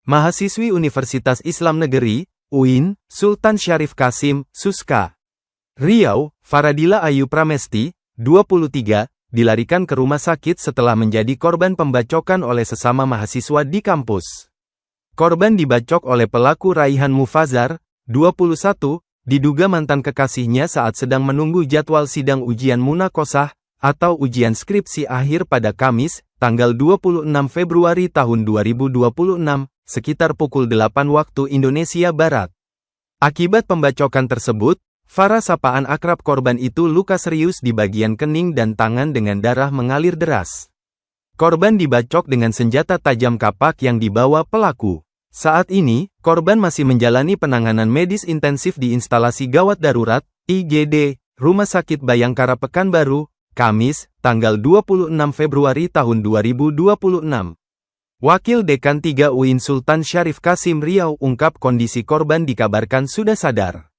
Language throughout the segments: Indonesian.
mahasiswi Universitas Islam Negeri, UIN, Sultan Syarif Kasim, Suska. Riau, Faradila Ayu Pramesti, 23, dilarikan ke rumah sakit setelah menjadi korban pembacokan oleh sesama mahasiswa di kampus. Korban dibacok oleh pelaku Raihan Mufazar, 21, diduga mantan kekasihnya saat sedang menunggu jadwal sidang ujian munakosah, atau ujian skripsi akhir pada Kamis, tanggal 26 Februari tahun 2026, sekitar pukul 8 waktu Indonesia Barat. Akibat pembacokan tersebut, Farah sapaan akrab korban itu luka serius di bagian kening dan tangan dengan darah mengalir deras. Korban dibacok dengan senjata tajam kapak yang dibawa pelaku. Saat ini, korban masih menjalani penanganan medis intensif di instalasi gawat darurat, IGD, Rumah Sakit Bayangkara Pekanbaru, Kamis, tanggal 26 Februari tahun 2026. Wakil Dekan 3 UIN Sultan Syarif Kasim Riau ungkap kondisi korban dikabarkan sudah sadar.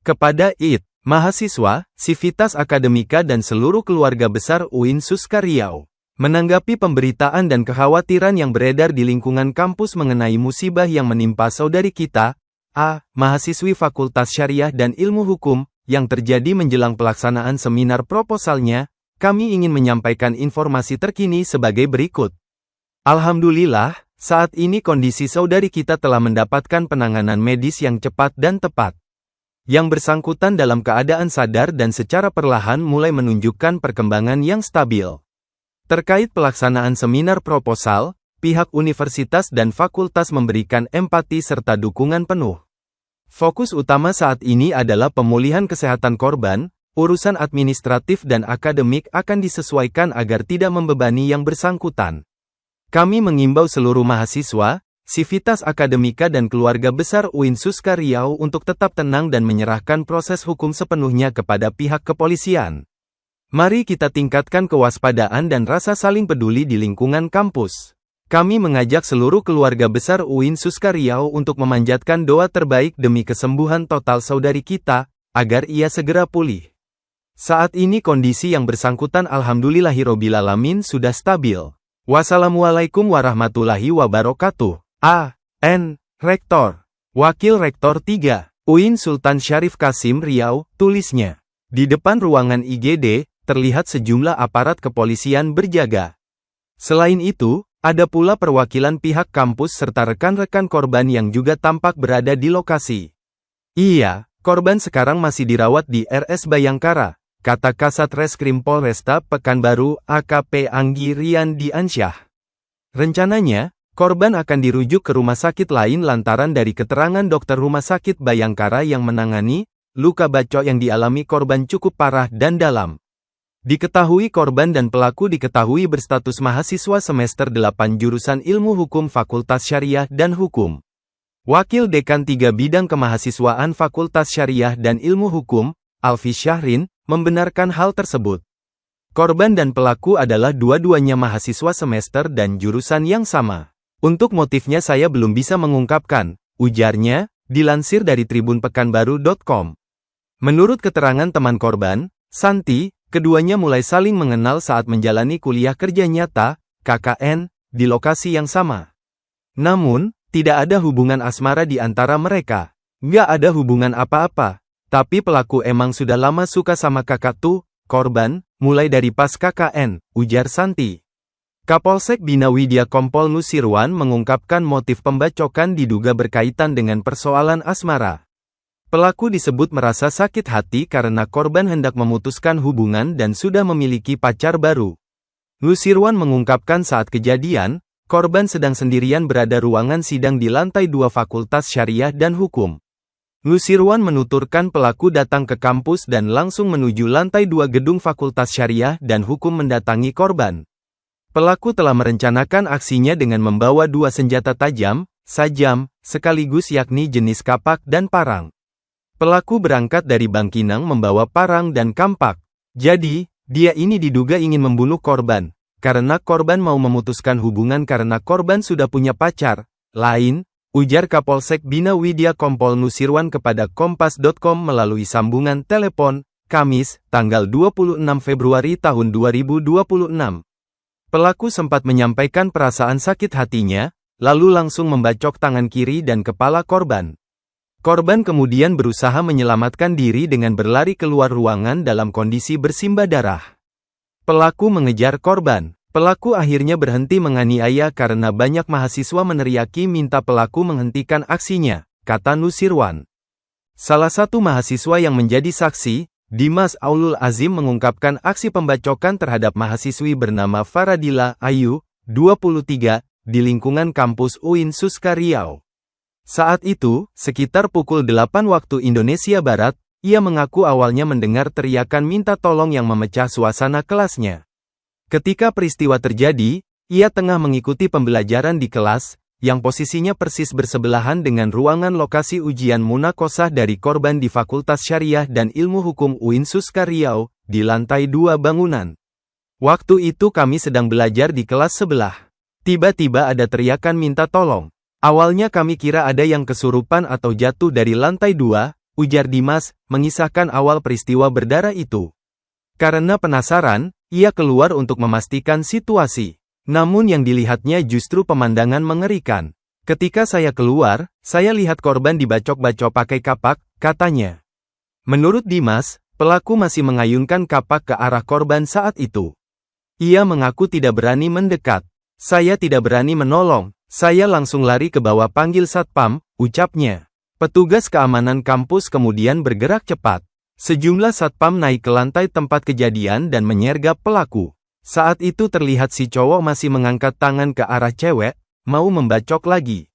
Kepada IT, mahasiswa, Sivitas Akademika dan seluruh keluarga besar UIN Suska Riau. Menanggapi pemberitaan dan kekhawatiran yang beredar di lingkungan kampus mengenai musibah yang menimpa saudari kita, mahasiswi Fakultas Syariah dan Ilmu Hukum, yang terjadi menjelang pelaksanaan seminar proposalnya, kami ingin menyampaikan informasi terkini sebagai berikut. Alhamdulillah, saat ini kondisi saudari kita telah mendapatkan penanganan medis yang cepat dan tepat. Yang bersangkutan dalam keadaan sadar dan secara perlahan mulai menunjukkan perkembangan yang stabil. Terkait pelaksanaan seminar proposal, pihak universitas dan fakultas memberikan empati serta dukungan penuh. Fokus utama saat ini adalah pemulihan kesehatan korban, urusan administratif dan akademik akan disesuaikan agar tidak membebani yang bersangkutan. Kami mengimbau seluruh mahasiswa, Sivitas Akademika dan keluarga besar UIN Suska Riau untuk tetap tenang dan menyerahkan proses hukum sepenuhnya kepada pihak kepolisian. Mari kita tingkatkan kewaspadaan dan rasa saling peduli di lingkungan kampus. Kami mengajak seluruh keluarga besar UIN Suska Riau untuk memanjatkan doa terbaik demi kesembuhan total saudari kita, agar ia segera pulih. Saat ini kondisi yang bersangkutan alhamdulillahirobbilalamin sudah stabil. Wassalamualaikum warahmatullahi wabarakatuh. Rektor. Wakil Rektor 3, UIN Sultan Syarif Kasim Riau, tulisnya. Di depan ruangan IGD, terlihat sejumlah aparat kepolisian berjaga. Selain itu, ada pula perwakilan pihak kampus serta rekan-rekan korban yang juga tampak berada di lokasi. Iya, korban sekarang masih dirawat di RS Bayangkara, kata Kasat Reskrim Polresta Pekanbaru AKP Anggi Rian Diansyah. Rencananya, korban akan dirujuk ke rumah sakit lain lantaran dari keterangan dokter rumah sakit Bayangkara yang menangani, luka bacok yang dialami korban cukup parah dan dalam. Diketahui korban dan pelaku diketahui berstatus mahasiswa semester 8 jurusan Ilmu Hukum Fakultas Syariah dan Hukum. Wakil Dekan 3 Bidang Kemahasiswaan Fakultas Syariah dan Ilmu Hukum, Alfi Syahrin, membenarkan hal tersebut. Korban dan pelaku adalah dua-duanya mahasiswa semester dan jurusan yang sama. Untuk motifnya saya belum bisa mengungkapkan, ujarnya, dilansir dari tribunpekanbaru.com. Menurut keterangan teman korban, Santi, keduanya mulai saling mengenal saat menjalani kuliah kerja nyata, KKN, di lokasi yang sama. Namun, tidak ada hubungan asmara di antara mereka. Nggak ada hubungan apa-apa. Tapi pelaku emang sudah lama suka sama kakak tuh, korban, mulai dari pas KKN, ujar Santi. Kapolsek Bina Widya Kompol Nusirwan mengungkapkan motif pembacokan diduga berkaitan dengan persoalan asmara. Pelaku disebut merasa sakit hati karena korban hendak memutuskan hubungan dan sudah memiliki pacar baru. Nusirwan mengungkapkan saat kejadian, korban sedang sendirian berada ruangan sidang di lantai 2 Fakultas Syariah dan Hukum. Nusirwan menuturkan pelaku datang ke kampus dan langsung menuju lantai 2 gedung Fakultas Syariah dan Hukum mendatangi korban. Pelaku telah merencanakan aksinya dengan membawa 2 senjata tajam, sajam, sekaligus yakni jenis kapak dan parang. Pelaku berangkat dari Bangkinang membawa parang dan kampak. Jadi, dia ini diduga ingin membunuh korban, karena korban mau memutuskan hubungan karena korban sudah punya pacar lain, ujar Kapolsek Bina Widya Kompol Nusirwan kepada Kompas.com melalui sambungan telepon, Kamis, tanggal 26 Februari tahun 2026. Pelaku sempat menyampaikan perasaan sakit hatinya, lalu langsung membacok tangan kiri dan kepala korban. Korban kemudian berusaha menyelamatkan diri dengan berlari keluar ruangan dalam kondisi bersimbah darah. Pelaku mengejar korban. Pelaku akhirnya berhenti menganiaya karena banyak mahasiswa meneriaki minta pelaku menghentikan aksinya, kata Nusirwan. Salah satu mahasiswa yang menjadi saksi, Dimas Aulul Azim, mengungkapkan aksi pembacokan terhadap mahasiswi bernama Faradila Ayu, 23, di lingkungan kampus UIN Suska Riau. Saat itu, sekitar pukul 8 waktu Indonesia Barat, ia mengaku awalnya mendengar teriakan minta tolong yang memecah suasana kelasnya. Ketika peristiwa terjadi, ia tengah mengikuti pembelajaran di kelas, yang posisinya persis bersebelahan dengan ruangan lokasi ujian munakosah dari korban di Fakultas Syariah dan Ilmu Hukum UIN Suska Riau, di lantai 2 bangunan. Waktu itu kami sedang belajar di kelas sebelah. Tiba-tiba ada teriakan minta tolong. Awalnya kami kira ada yang kesurupan atau jatuh dari lantai 2, ujar Dimas, mengisahkan awal peristiwa berdarah itu. Karena penasaran, ia keluar untuk memastikan situasi. Namun yang dilihatnya justru pemandangan mengerikan. Ketika saya keluar, saya lihat korban dibacok-bacok pakai kapak, katanya. Menurut Dimas, pelaku masih mengayunkan kapak ke arah korban saat itu. Ia mengaku tidak berani mendekat. Saya tidak berani menolong. Saya langsung lari ke bawah panggil satpam, ucapnya. Petugas keamanan kampus kemudian bergerak cepat. Sejumlah satpam naik ke lantai tempat kejadian dan menyergap pelaku. Saat itu terlihat si cowok masih mengangkat tangan ke arah cewek, mau membacok lagi.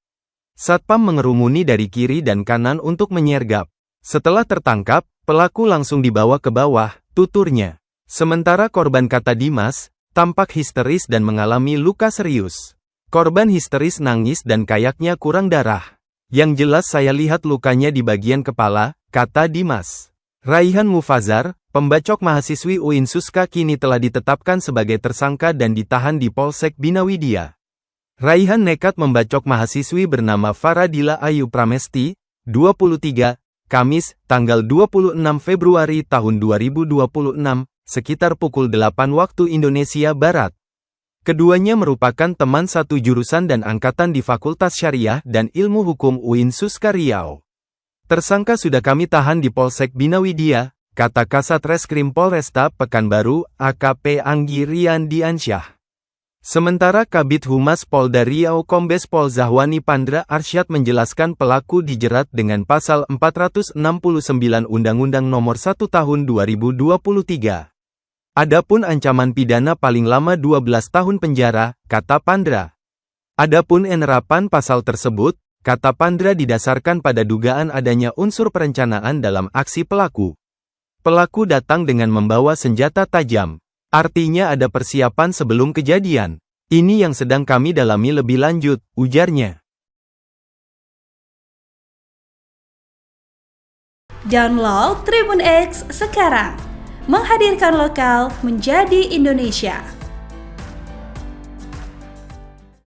Satpam mengerumuni dari kiri dan kanan untuk menyergap. Setelah tertangkap, pelaku langsung dibawa ke bawah, tuturnya. Sementara korban, kata Dimas, tampak histeris dan mengalami luka serius. Korban histeris nangis dan kayaknya kurang darah. Yang jelas saya lihat lukanya di bagian kepala, kata Dimas. Raihan Mufazar, pembacok mahasiswi UIN Suska, kini telah ditetapkan sebagai tersangka dan ditahan di Polsek Bina Widya. Raihan nekat membacok mahasiswi bernama Faradila Ayu Pramesti, 23, Kamis, tanggal 26 Februari tahun 2026, sekitar pukul 8 waktu Indonesia Barat. Keduanya merupakan teman satu jurusan dan angkatan di Fakultas Syariah dan Ilmu Hukum UIN Suska Riau. Tersangka sudah kami tahan di Polsek Bina Widya, kata Kasat Reskrim Polresta Pekanbaru, AKP Anggi Rian Diansyah. Sementara Kabid Humas Polda Riau Kombes Pol Zahwani Pandra Arsyad menjelaskan pelaku dijerat dengan pasal 469 Undang-Undang Nomor 1 Tahun 2023. Adapun ancaman pidana paling lama 12 tahun penjara, kata Pandra. Adapun penerapan pasal tersebut, kata Pandra, didasarkan pada dugaan adanya unsur perencanaan dalam aksi pelaku. Pelaku datang dengan membawa senjata tajam. Artinya ada persiapan sebelum kejadian. Ini yang sedang kami dalami lebih lanjut, ujarnya. Download Tribun X sekarang. Menghadirkan lokal menjadi Indonesia.